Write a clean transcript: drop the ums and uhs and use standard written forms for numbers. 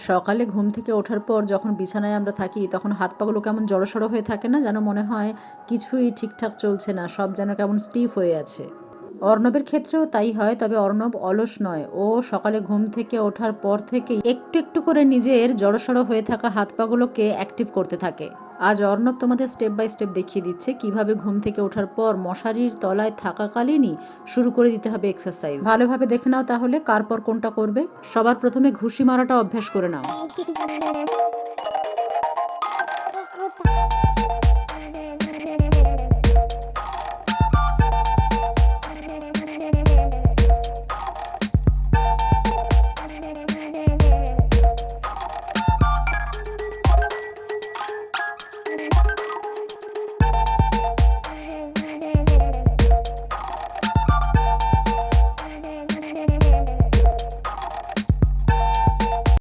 সকালে ঘুম থেকে ওঠার পর যখন বিছানায় আমরা থাকি তখন হাত পাগুলো কেমন জড়সড় হয়ে থাকে না, যেন মনে হয় কিছুই ঠিকঠাক চলছে না, সব যেন কেমন স্টিফ হয়ে আছে। অর্ণবের ক্ষেত্রেও তাই হয়, তবে অর্ণব অলস নয়। ও সকালে ঘুম থেকে ওঠার পর থেকেই একটু একটু করে নিজের জড়সড় হয়ে থাকা হাত পাগুলোকে অ্যাক্টিভ করতে থাকে। আজ অর্ণব তোমাদের স্টেপ বাই স্টেপ দেখিয়ে দিচ্ছে কিভাবে ঘুম থেকে ওঠার পর মশারির তলায় থাকাকালীনই শুরু করে দিতে হবে এক্সারসাইজ। ভালোভাবে দেখে নাও তাহলে কার পর কোনটা করবে। সবার প্রথমে ঘুষি মারাটা অভ্যাস করে নাও।